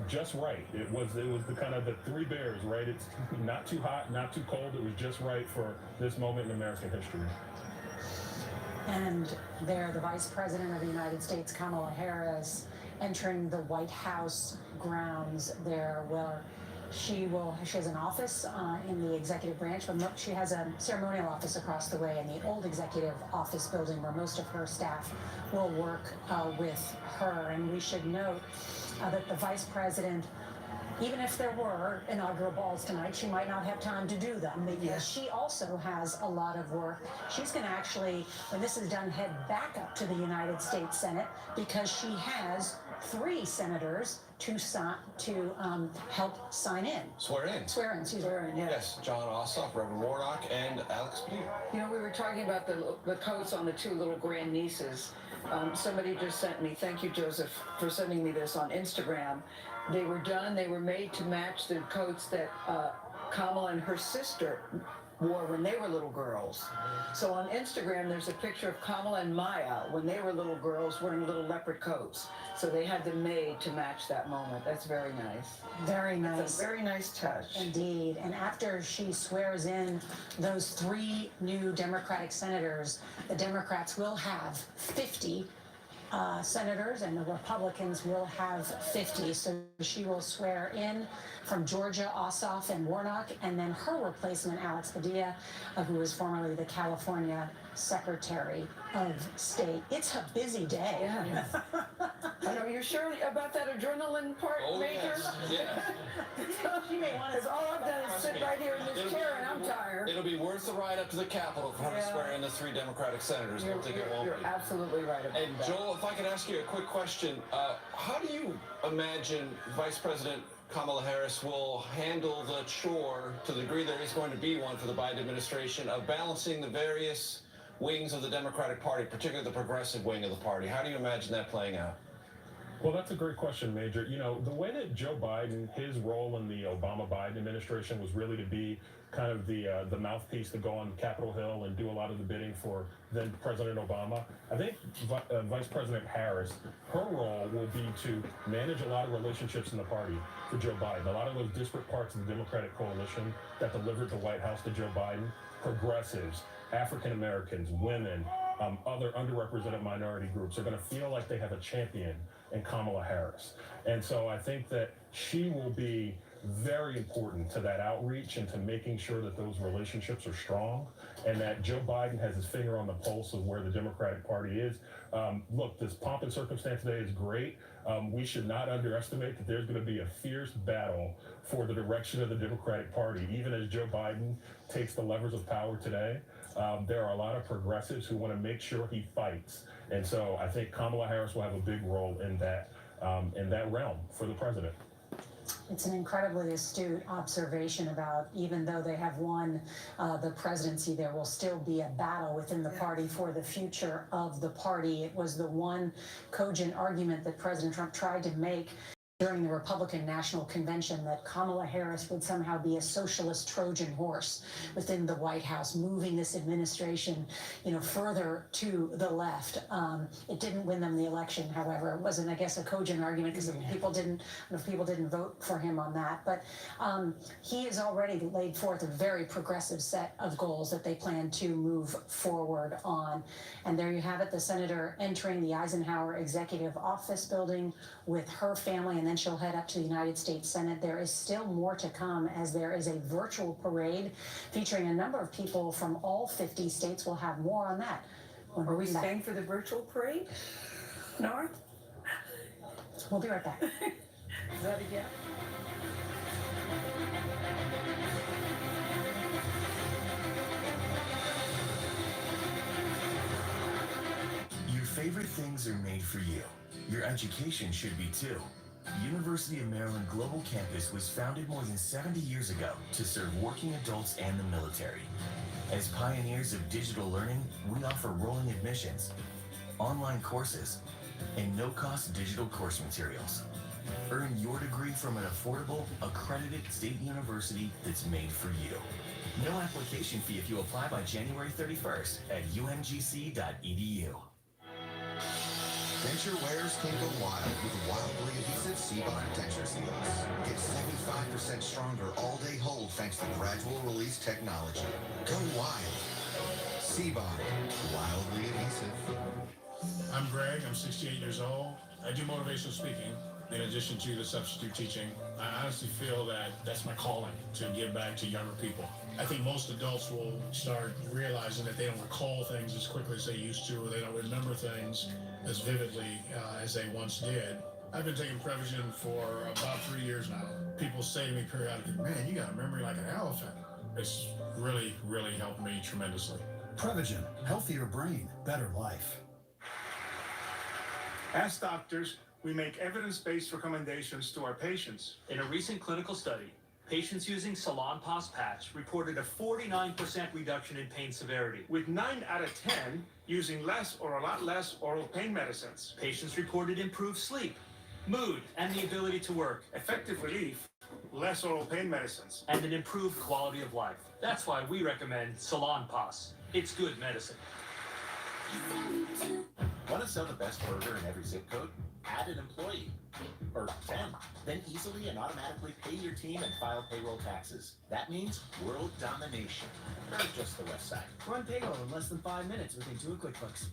just right. It was the kind of the three bears, right? It's not too hot, not too cold. It was just right for this moment in American history. And there, the Vice President of the United States, Kamala Harris, entering the White House grounds there, where she has an office in the executive branch, but she has a ceremonial office across the way in the old executive office building where most of her staff will work with her. And we should note that the Vice President, even if there were inaugural balls tonight, she might not have time to do them because she also has a lot of work. She's going to actually, when this is done, head back up to the United States Senate because she has 3 senators to help sign in. Swear in. Yes, John Ossoff, Reverend Warnock, and Alex Pugh. We were talking about the coats on the 2 little grandnieces. Somebody just sent me, thank you, Joseph, for sending me this on Instagram. They were done. They were made to match the coats that Kamala and her sister wore when they were little girls. So on Instagram, there's a picture of Kamala and Maya when they were little girls wearing little leopard coats. So they had them made to match that moment. That's very nice. Very nice. It's a very nice touch. Indeed. And after she swears in those 3 new Democratic senators, the Democrats will have 50 senators and the Republicans will have 50. So she will swear in from Georgia, Ossoff and Warnock, and then her replacement, Alex Padilla, who was formerly the California Secretary of State. It's a busy day. Yeah. I know. You're sure about that adrenaline part, Major? Yes. She may want to. Because all I've done is sit right here in this chair and I'm tired. It'll be worth the ride up to the Capitol for her to swear in the 3 Democratic senators. I don't think it won't You're be. absolutely right about And that. Joel, if I could ask you a quick question, how do you imagine Vice President Kamala Harris will handle the chore, to the degree there is going to be one for the Biden administration, of balancing the various wings of the Democratic Party, particularly the progressive wing of the party? How do you imagine that playing out? Well, that's a great question, Major. The way that Joe Biden, his role in the Obama-Biden administration was really to be kind of the mouthpiece to go on Capitol Hill and do a lot of the bidding for then President Obama. I think Vice President Harris, her role will be to manage a lot of relationships in the party for Joe Biden. A lot of those disparate parts of the Democratic coalition that delivered the White House to Joe Biden, progressives, African Americans, women, other underrepresented minority groups are going to feel like they have a champion in Kamala Harris. And so I think that she will be very important to that outreach and to making sure that those relationships are strong and that Joe Biden has his finger on the pulse of where the Democratic Party is. Look, this pomp and circumstance today is great. We should not underestimate that there's going to be a fierce battle for the direction of the Democratic Party. Even as Joe Biden takes the levers of power today, there are a lot of progressives who want to make sure he fights. And so I think Kamala Harris will have a big role in that realm for the president. It's an incredibly astute observation about even though they have won the presidency, there will still be a battle within the party for the future of the party. It was the one cogent argument that President Trump tried to make during the Republican National Convention, that Kamala Harris would somehow be a socialist Trojan horse within the White House, moving this administration, further to the left. It didn't win them the election, however. It wasn't, I guess, a cogent argument because people didn't vote for him on that. But he has already laid forth a very progressive set of goals that they plan to move forward on. And there you have it, the senator entering the Eisenhower Executive Office building with her family, and then she'll head up to the United States Senate. There is still more to come as there is a virtual parade featuring a number of people from all 50 states. We'll have more on that. Are we staying for the virtual parade, Nora? We'll be right back. Is that again? Your favorite things are made for you. Your education should be too. University of Maryland Global Campus was founded more than 70 years ago to serve working adults and the military. As pioneers of digital learning, we offer rolling admissions, online courses, and no-cost digital course materials. Earn your degree from an affordable, accredited state university that's made for you. No application fee if you apply by January 31st at umgc.edu. Denture wearers can go wild with wildly adhesive C-Bond denture seals. Get 75% stronger all-day hold thanks to gradual release technology. Go wild. C-Bond, wildly adhesive. I'm Greg. I'm 68 years old. I do motivational speaking in addition to the substitute teaching. I honestly feel that that's my calling, to give back to younger people. I think most adults will start realizing that they don't recall things as quickly as they used to, or they don't remember things as vividly as they once did. I've been taking Prevagen for about 3 years now. People say to me periodically, man, you got a memory like an elephant. It's really, really helped me tremendously. Prevagen, healthier brain, better life. As doctors, we make evidence-based recommendations to our patients. In a recent clinical study, patients using Salonpas patch reported a 49% reduction in pain severity. With 9 out of 10 using less or a lot less oral pain medicines. Patients reported improved sleep, mood, and the ability to work. Effective relief, less oral pain medicines. And an improved quality of life. That's why we recommend Salonpas. It's good medicine. Want to sell the best burger in every zip code? Add an employee. Or 10. Then easily and automatically pay your team and file payroll taxes. That means world domination. Or just the West Side. Run payroll in less than 5 minutes with Intuit QuickBooks.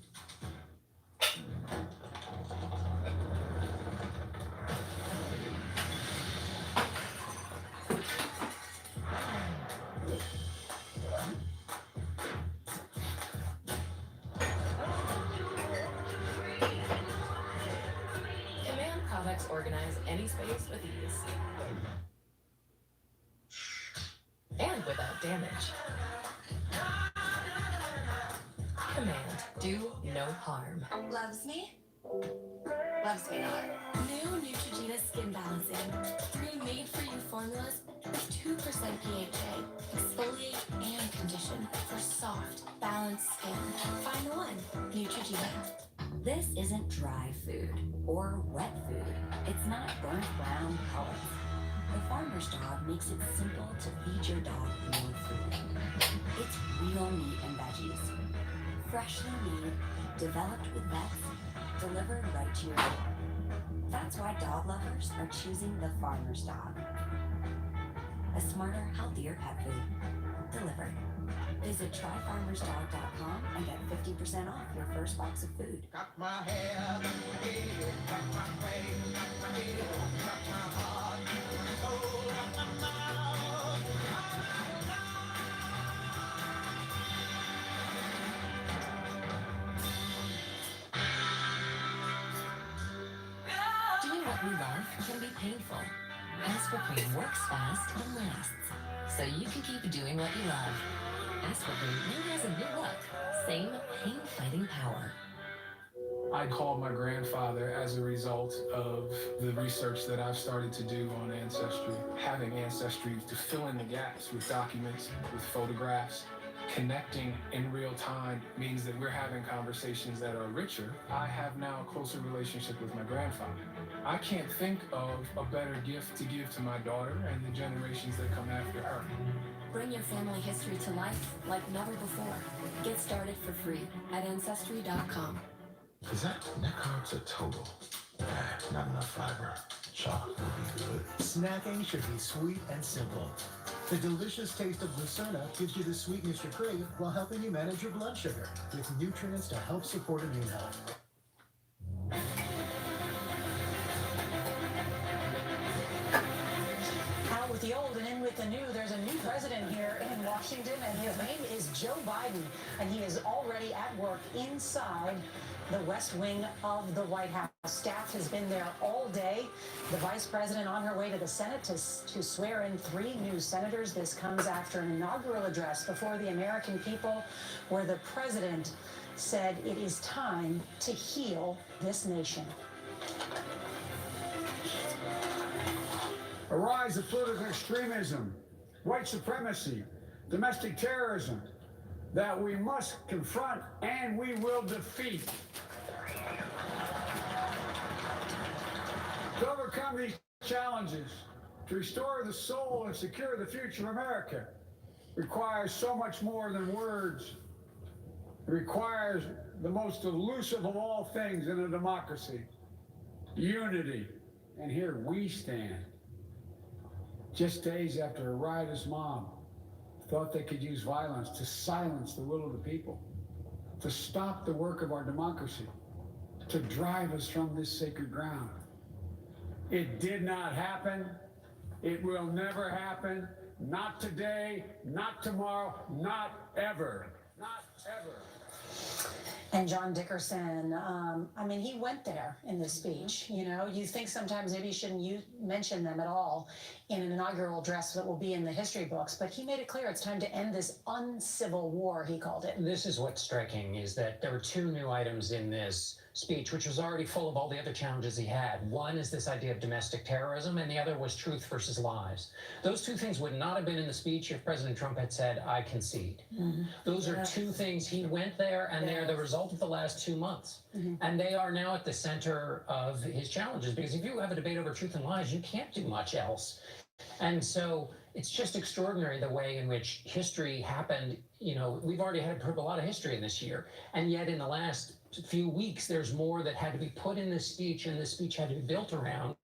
Organize any space with ease. And without damage. Command, do no harm. Loves me? Loves me not. New Neutrogena Skin Balancing. 3 made-for-you formulas with 2% PHA. Exfoliate and condition for soft, balanced skin. Find the one. Neutrogena. This isn't dry food or wet food. It's not burnt brown pellets. The Farmer's Dog makes it simple to feed your dog more food. It's real meat and veggies. Freshly made, developed with vets, delivered right to your door. That's why dog lovers are choosing the Farmer's Dog. A smarter, healthier pet food. Delivered. Visit tryfarmersdog.com and get 50% off your first box of food. Got my hair, got my head, got my face, got my head, got my heart, got my soul, got my mouth. Doing what we love can be painful. Aspartame works fast and lasts, so you can keep doing what you love. Aspartame now has a new look. Same pain-fighting power. I called my grandfather as a result of the research that I've started to do on Ancestry. Having Ancestry to fill in the gaps with documents, with photographs, connecting in real time means that we're having conversations that are richer. I have now a closer relationship with my grandfather. I can't think of a better gift to give to my daughter and the generations that come after her. Bring your family history to life like never before. Get started for free at Ancestry.com. Is that net carbs or total? Not enough fiber. Chocolate would be good. Snacking should be sweet and simple. The delicious taste of Lucerna gives you the sweetness you crave while helping you manage your blood sugar with nutrients to help support immune health. Out with the old and in with the new, there's a new president here in Washington, and his name is Joe Biden, and he is already at work inside the West Wing of the White House. Staff has been there all day. The vice president on her way to the Senate to swear in 3 new senators. This comes after an inaugural address before the American people where the president said it is time to heal this nation. A rise of political extremism, white supremacy, domestic terrorism that we must confront and we will defeat. To overcome these challenges, to restore the soul and secure the future of America, requires so much more than words. It requires the most elusive of all things in a democracy, unity. And here we stand, just days after a riotous mob thought they could use violence to silence the will of the people, to stop the work of our democracy, to drive us from this sacred ground. It did not happen. It will never happen. Not today, not tomorrow, not ever. Not ever. And John Dickerson, I mean, he went there in the speech. You know, you think sometimes maybe you shouldn't mention them at all in an inaugural address that will be in the history books, but he made it clear it's time to end this uncivil war, he called it. This is what's striking, is that there were 2 new items in this speech, which was already full of all the other challenges he had. One is this idea of domestic terrorism, and the other was truth versus lies. Those 2 things would not have been in the speech if President Trump had said, I concede. Those are 2 things. He went there, and they're the result of the last 2 months. And they are now at the center of his challenges, because if you have a debate over truth and lies, you can't do much else. And so it's just extraordinary the way in which history happened. You know, we've already had a lot of history in this year, and yet in the last few weeks, there's more that had to be put in this speech, and this speech had to be built around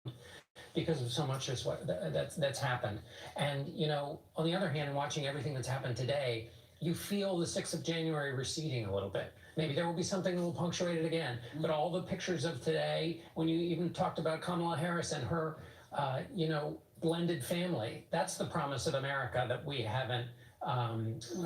because of so much that's happened. And, you know, on the other hand, watching everything that's happened today, you feel the 6th of January receding a little bit. Maybe there will be something that will punctuate it again. But all the pictures of today, when you even talked about Kamala Harris and her, you know, blended family, that's the promise of America that we haven't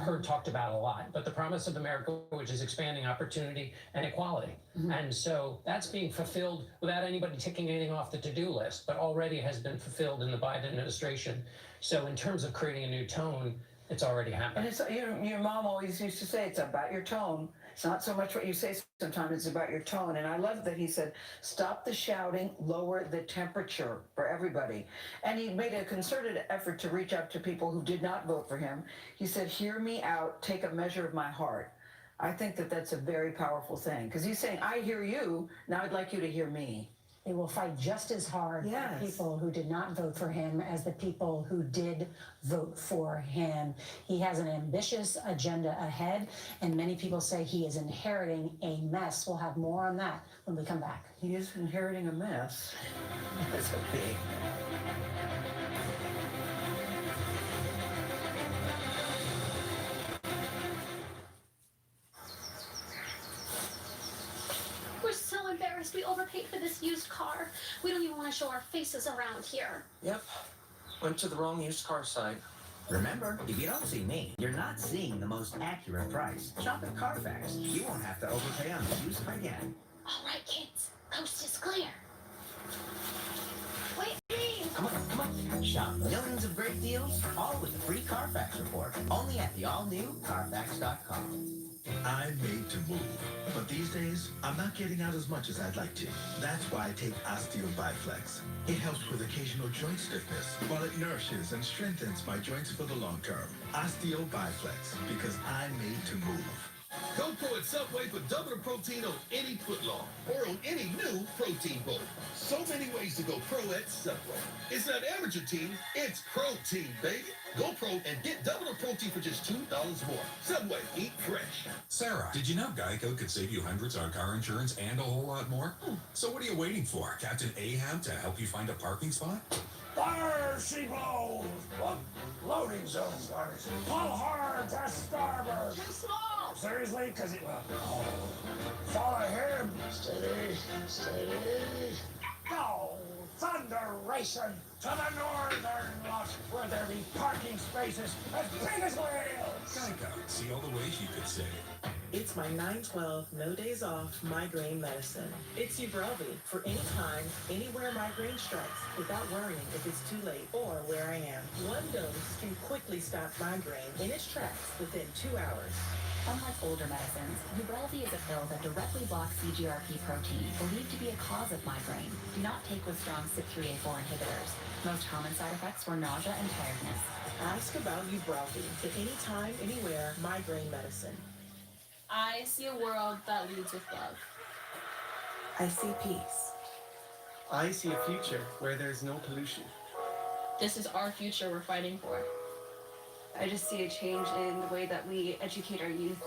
heard talked about a lot, but the promise of America, which is expanding opportunity and equality. And so that's being fulfilled without anybody ticking anything off the to-do list, but already has been fulfilled in the Biden administration. So in terms of creating a new tone, it's already happened. And it's, your mom always used to say it's about your tone. It's not so much what you say sometimes, it's about your tone. And I love that he said, stop the shouting, lower the temperature for everybody. And he made a concerted effort to reach out to people who did not vote for him. He said, hear me out, take a measure of my heart. I think that that's a very powerful thing, because he's saying, I hear you, now I'd like you to hear me. They will fight just as hard for people who did not vote for him as the people who did vote for him. He has an ambitious agenda ahead, and many people say he is inheriting a mess. We'll have more on that when we come back. He is inheriting a mess. That's okay. paid for this used car. We don't even want to show our faces around here. Yep. Went to the wrong used car site. Remember, if you don't see me, you're not seeing the most accurate price. Shop at Carfax. You won't have to overpay on the used car again. All right, kids. Coast is clear. Wait, please. Come on. Shop millions of great deals, all with the free Carfax report. Only at the all-new Carfax.com. I'm made to move, but these days, I'm not getting out as much as I'd like to. That's why I take Osteo Biflex. It helps with occasional joint stiffness, while it nourishes and strengthens my joints for the long term. Osteo Biflex, because I'm made to move. Go Pro at Subway for double the protein on any footlong or on any new protein bowl. So many ways to go pro at Subway. It's not amateur team, it's pro team, baby. Go pro and get double the protein for just $2 more. Subway, eat fresh. Sarah, did you know Geico could save you hundreds on car insurance and a whole lot more? So what are you waiting for? Captain Ahab to help you find a parking spot? There she blows! Look, loading zone starts. Pull hard to starboard. Too small. Seriously? Because it will. Oh. Follow him. Steady. Go! Thunder racing to the northern lot where there be parking spaces as big as whales. Geico. See all the ways you could save. It's my 912 no days off migraine medicine. It's Ubrelvy for any time, anywhere migraine strikes without worrying if it's too late or where I am. One dose can quickly stop migraine in its tracks within 2 hours. Unlike older medicines, Ubrelvy is a pill that directly blocks CGRP protein, believed to be a cause of migraine. Do not take with strong CYP3A4 inhibitors. Most common side effects were nausea and tiredness. Ask about Ubrelvy for any time, anywhere migraine medicine. I see a world that leads with love. I see peace. I see a future where there's no pollution. This is our future we're fighting for. I just see a change in the way that we educate our youth.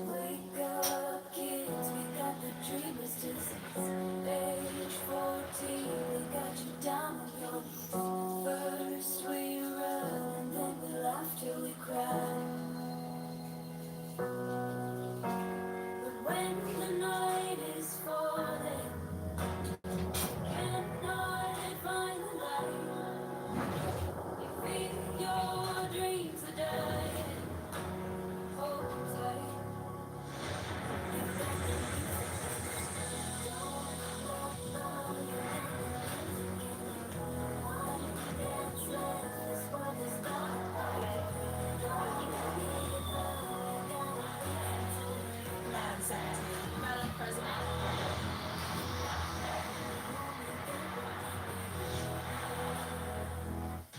Wake up, kids, we got the dreamers disease. Age 14, we got you down on your knees. First we run, and then we laugh till we cry. But when the night is falling, cannot find the light. You think your dreams are dying. Hold tight. Madam President.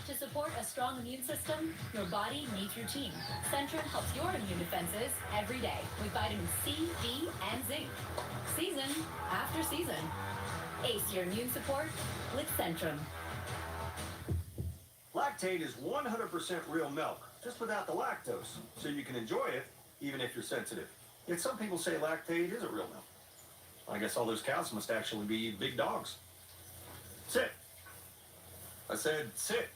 To support a strong immune system, your body needs routine. Centrum helps your immune defenses every day with vitamin C, D, and zinc. Season after season. Ace your immune support with Centrum. Lactate is 100% real milk, just without the lactose, so you can enjoy it even if you're sensitive. Yet some people say lactate isn't real milk. I guess all those cows must actually be big dogs. Sit. I said sit.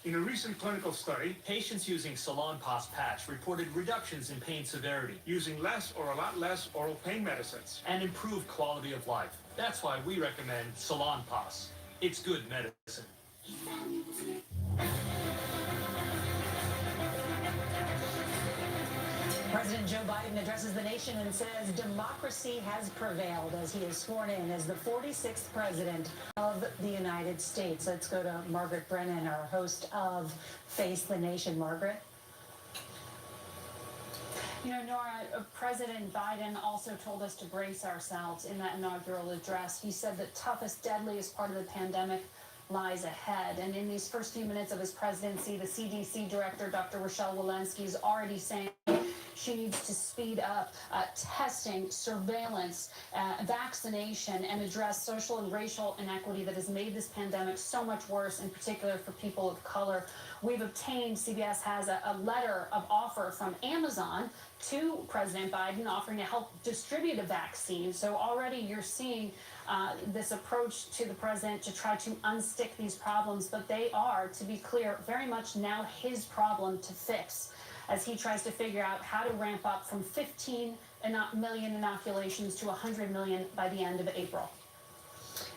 In a recent clinical study, patients using Salon Pas patch reported reductions in pain severity Using less or a lot less oral pain medicines. and improved quality of life. That's why we recommend Salon Pas. It's good medicine. President Joe Biden addresses the nation and says democracy has prevailed as he is sworn in as the 46th president of the United States. Let's go to Margaret Brennan, our host of Face the Nation. Margaret. You know, Nora, President Biden also told us to brace ourselves in that inaugural address. He said the toughest, deadliest part of the pandemic lies ahead. And in these first few minutes of his presidency, the CDC director, Dr. Rochelle Walensky, is already saying she needs to speed up testing, surveillance, vaccination, and address social and racial inequity that has made this pandemic so much worse, in particular for people of color. We've obtained, CBS has a letter of offer from Amazon to President Biden offering to help distribute a vaccine. So already you're seeing this approach to the president to try to unstick these problems, but they are, to be clear, very much now his problem to fix. as he tries to figure out how to ramp up from 15 million inoculations to 100 million by the end of April.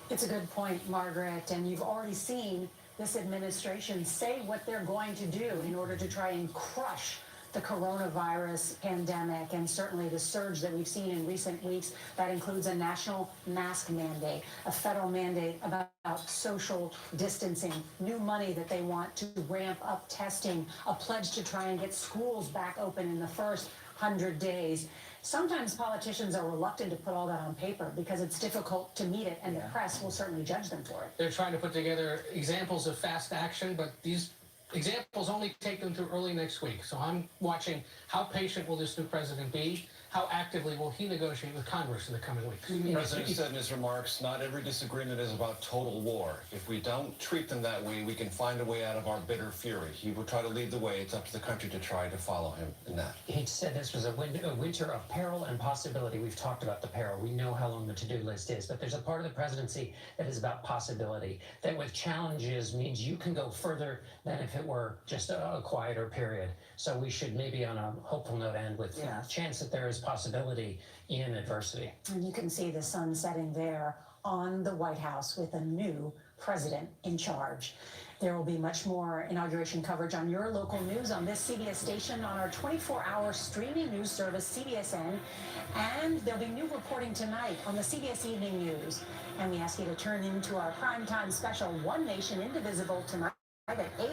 It's a good point, Margaret, and you've already seen this administration say what they're going to do in order to try and crush the coronavirus pandemic and certainly the surge that we've seen in recent weeks. That includes a national mask mandate, a federal mandate about social distancing, new money that they want to ramp up testing, a pledge to try and get schools back open in the first 100 days. Sometimes politicians are reluctant to put all that on paper because it's difficult to meet it, and the press will certainly judge them for it. They're trying to put together examples of fast action, but these examples only take them to early next week. So I'm watching how patient will this new president be? How actively will he negotiate with Congress in the coming weeks? The president said in his remarks, not every disagreement is about total war. If we don't treat them that way, we can find a way out of our bitter fury. He will try to lead the way. It's up to the country to try to follow him in that. He said this was a winter of peril and possibility. We've talked about the peril. We know how long the to-do list is, but there's a part of the presidency that is about possibility, that with challenges means you can go further than if it were just a quieter period. So we should maybe on a hopeful note end with the chance that there is possibility in adversity. And you can see the sun setting there on the White House with a new president in charge. There will be much more inauguration coverage on your local news on this CBS station, on our 24-hour streaming news service, CBSN, and there'll be new reporting tonight on the CBS Evening News. And we ask you to turn into our primetime special, One Nation Indivisible, tonight at 8.